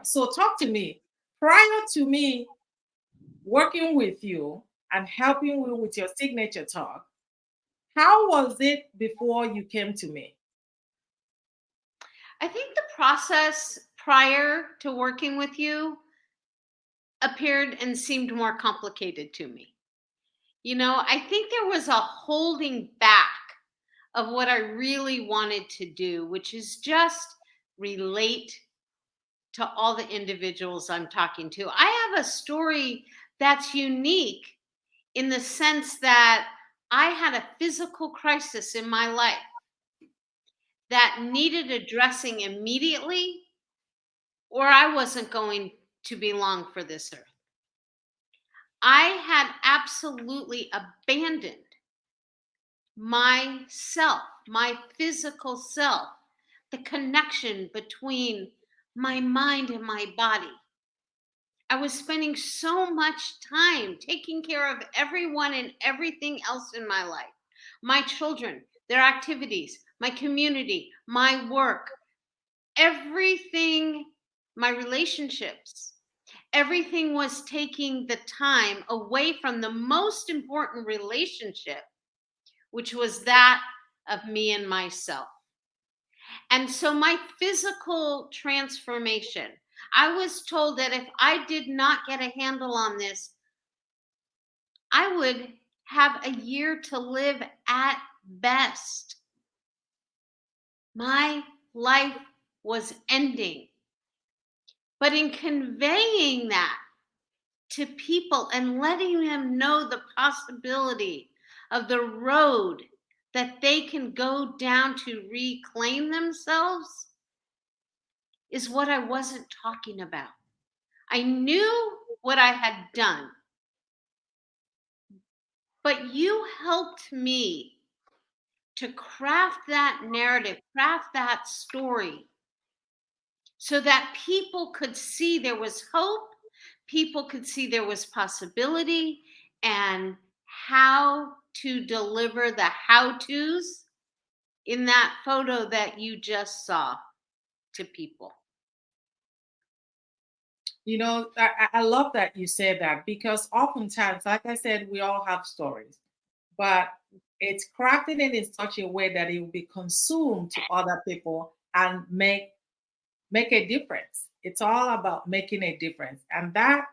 So talk to me. Prior to me working with you and helping you with your signature talk, how was it before you came to me? I think the process prior to working with you appeared and seemed more complicated to me. I think there was a holding back of what I really wanted to do, which is just relate to all the individuals I'm talking to. I have a story that's unique in the sense that I had a physical crisis in my life that needed addressing immediately, or I wasn't going to be long for this earth. I had absolutely abandoned myself, my physical self, the connection between my mind and my body. I was spending so much time taking care of everyone and everything else in my life, my children, their activities, my community, my work, everything, my relationships. Everything was taking the time away from the most important relationship, which was that of me and myself. And so my physical transformation, I was told that if I did not get a handle on this, I would have a year to live at best. My life was ending. But in conveying that to people and letting them know the possibility of the road that they can go down to reclaim themselves is what I wasn't talking about. I knew what I had done, but you helped me to craft that narrative, craft that story, so that people could see there was hope, people could see there was possibility, and how to deliver the how to's in that photo that you just saw to people. I love that you said that because oftentimes, like I said, we all have stories, but it's crafted in such a way that it will be consumed to other people and make a difference. It's all about making a difference. And that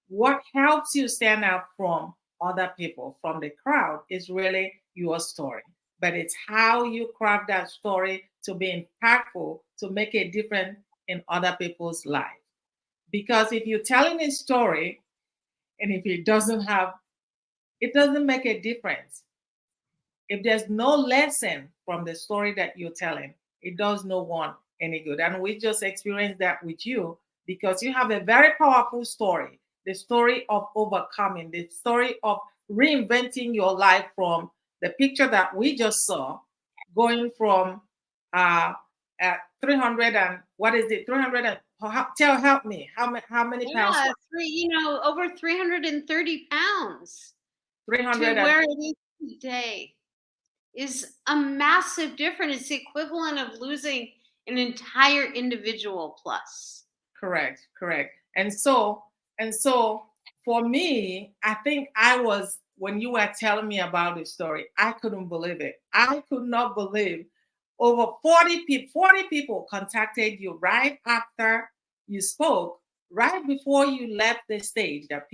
what helps you stand out from other people, from the crowd, is really your story. But it's how you craft that story to be impactful, to make a difference in other people's lives. Because if you're telling a story and if it doesn't make a difference. If there's no lesson from the story that you're telling, it does no one any good. And we just experienced that with you because you have a very powerful story, the story of overcoming, the story of reinventing your life from the picture that we just saw, going from uh, 300 and what is it, 300 and help me, how many pounds? Yeah, over 330 pounds to 300 and where it is today is a massive difference. It's the equivalent of losing an entire individual plus. correct. And so for me, I think I was when you were telling me about the story, I couldn't believe it. I could not believe over 40 people contacted you right after you spoke, right before you left the stage, that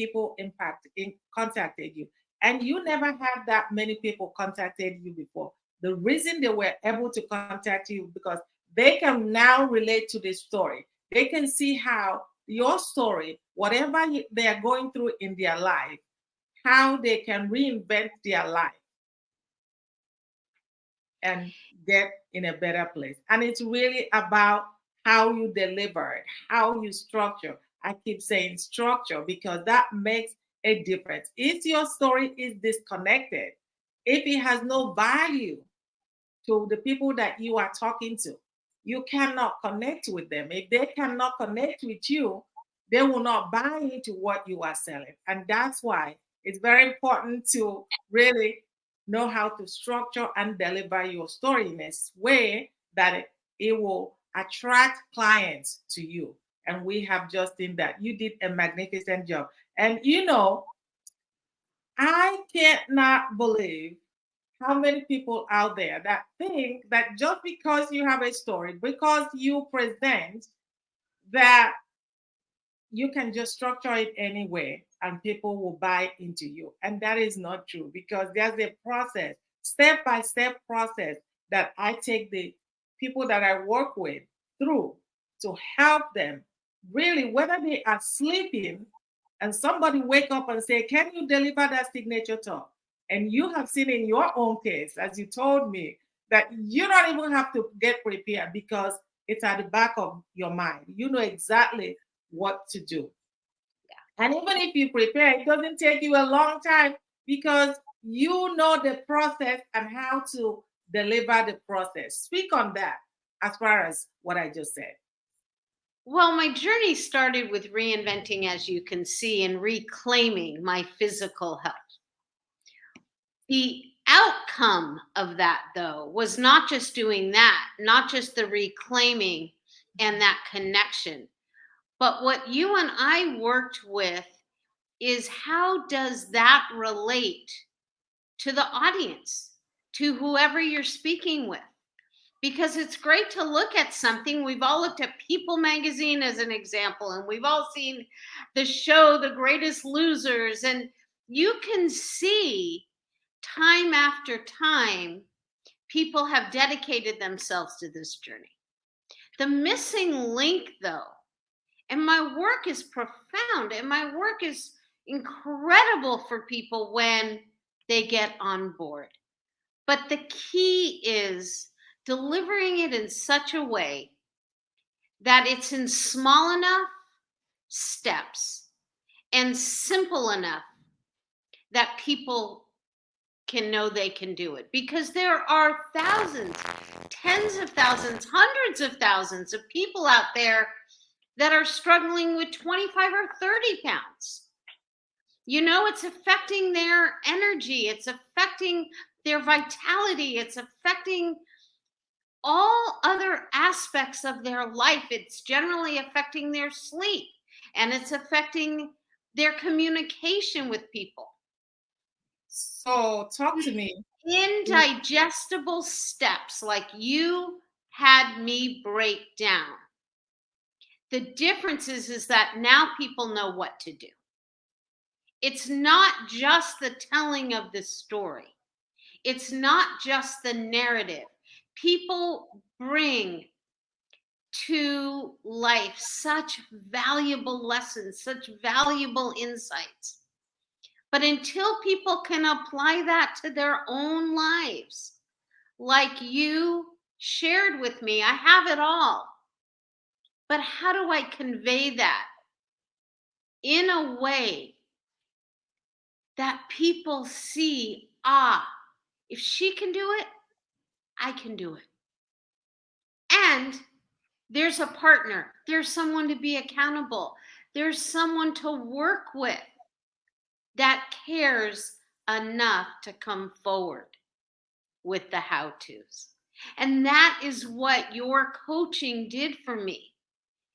contacted you. And you never had that many people contacted you before. The reason they were able to contact you because they can now relate to this story. They can see how your story, whatever they are going through in their life, how they can reinvent their life and get in a better place. And it's really about how you deliver it, how you structure. I keep saying structure because that makes a difference. If your story is disconnected, if it has no value to the people that you are talking to, you cannot connect with them. If they cannot connect with you, they will not buy into what you are selling. And that's why it's very important to really know how to structure and deliver your story in a way that it will attract clients to you. And we have just seen that. You did a magnificent job. And you know, I cannot believe how many people out there that think that just because you have a story, because you present, that you can just structure it anyway and people will buy into you. And that is not true because there's a process, step by step process that I take the people that I work with through to help them really, whether they are sleeping and somebody wake up and say, can you deliver that signature talk? And you have seen in your own case, as you told me, that you don't even have to get prepared because it's at the back of your mind. You know exactly what to do. And even if you prepare, it doesn't take you a long time because you know the process and how to deliver the process. Speak on that as far as what I just said. Well, my journey started with reinventing, as you can see, and reclaiming my physical health. The outcome of that, though, was not just doing that, not just the reclaiming and that connection, but what you and I worked with is how does that relate to the audience, to whoever you're speaking with? Because it's great to look at something. We've all looked at People magazine as an example, and we've all seen the show The Greatest Losers, and you can see time after time people have dedicated themselves to this journey. The missing link, though, and my work is profound and my work is incredible for people when they get on board. But the key is delivering it in such a way that it's in small enough steps and simple enough that people can know they can do it. Because there are thousands, tens of thousands, hundreds of thousands of people out there that are struggling with 25 or 30 pounds. You know, it's affecting their energy, it's affecting their vitality, it's affecting all other aspects of their life. It's generally affecting their sleep and it's affecting their communication with people. So, talk to me. Indigestible steps like you had me break down. The difference is that now people know what to do. It's not just the telling of the story. It's not just the narrative. People bring to life such valuable lessons, such valuable insights. But until people can apply that to their own lives, like you shared with me, I have it all. But how do I convey that in a way that people see, if she can do it, I can do it. And there's a partner, there's someone to be accountable, there's someone to work with that cares enough to come forward with the how-tos. And that is what your coaching did for me,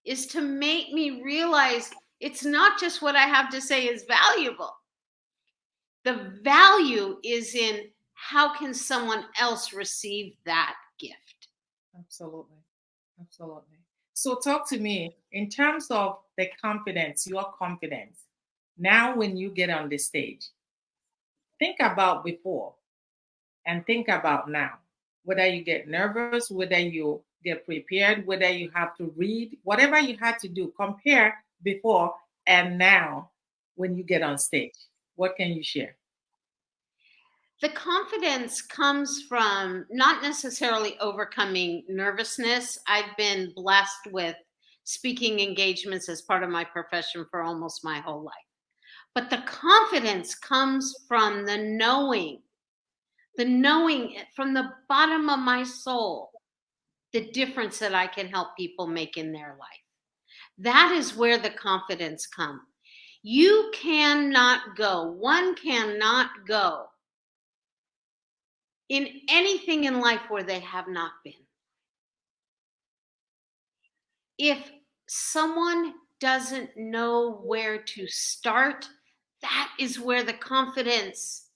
is to make me realize it's not just what I have to say is valuable. The value is in how can someone else receive that gift. Absolutely. Absolutely. So, talk to me in terms of the confidence, your confidence. Now, when you get on the stage, think about before and think about now. Whether you get nervous, whether you get prepared, whether you have to read, whatever you had to do, compare before and now when you get on stage. What can you share? The confidence comes from not necessarily overcoming nervousness. I've been blessed with speaking engagements as part of my profession for almost my whole life. But the confidence comes from the knowing from the bottom of my soul, the difference that I can help people make in their life. That is where the confidence comes. You cannot go, one cannot go in anything in life where they have not been. If someone doesn't know where to start, that is where the confidence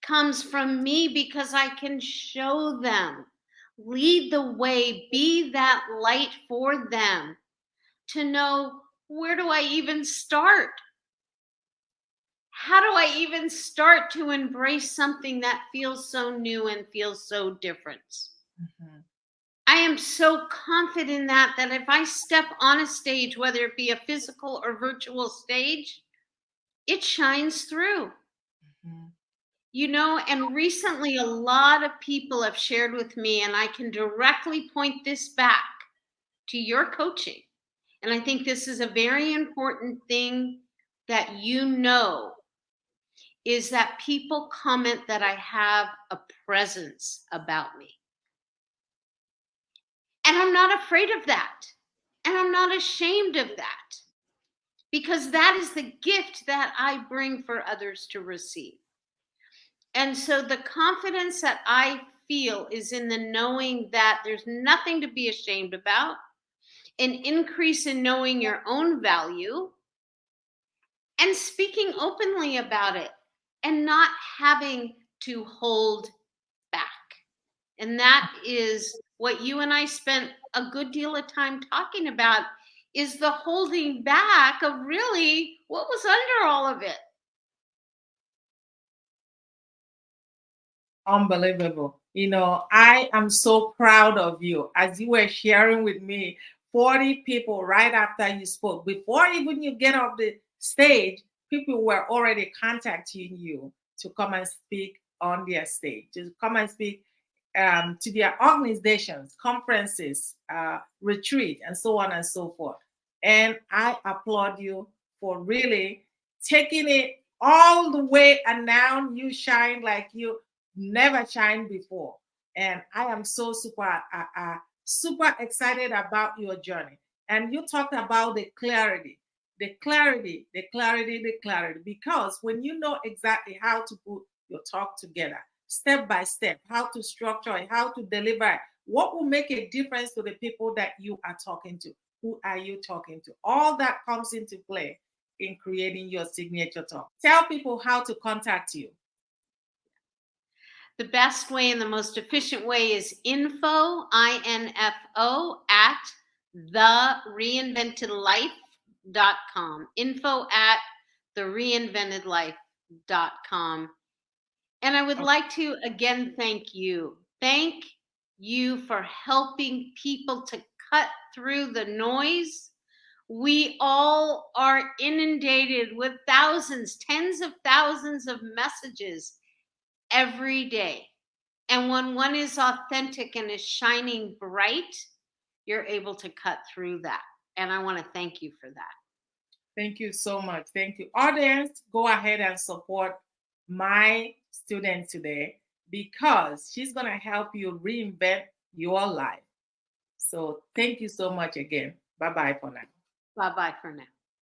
comes from me, because I can show them, lead the way, be that light for them to know, where do I even start? How do I even start to embrace something that feels so new and feels so different? Mhm. I am so confident in that if I step on a stage, whether it be a physical or virtual stage, it shines through. Mhm. And recently a lot of people have shared with me, and I can directly point this back to your coaching. And I think this is a very important thing that is that people comment that I have a presence about me. And I'm not afraid of that. And I'm not ashamed of that, because that is the gift that I bring for others to receive. And so the confidence that I feel is in the knowing that there's nothing to be ashamed about, an increase in knowing your own value, and speaking openly about it, and not having to hold back. And that is what you and I spent a good deal of time talking about, is the holding back of really what was under all of it. Unbelievable. I am so proud of you. As you were sharing with me, 40 people right after you spoke, before even you get off the stage, people were already contacting you to come and speak on their stage, to come and speak to their organizations, conferences, retreat, and so on and so forth. And I applaud you for really taking it all the way, and now you shine like you never shined before. And I am so super excited about your journey. And you talked about the clarity, the clarity. Because when you know exactly how to put your talk together, step by step, how to structure it, how to deliver it, what will make a difference to the people that you are talking to? Who are you talking to? All that comes into play in creating your signature talk. Tell people how to contact you. The best way and the most efficient way is info, INFO, at thereinventedlife.com. Info at thereinventedlife.com. And I would like to again thank you. Thank you for helping people to cut through the noise. We all are inundated with thousands, tens of thousands of messages every day. And when one is authentic and is shining bright, you're able to cut through that. And I want to thank you for that. Thank you so much. Thank you. Audience, go ahead and support my student today, because she's going to help you reinvent your life. So thank you so much again. Bye bye for now. Bye bye for now.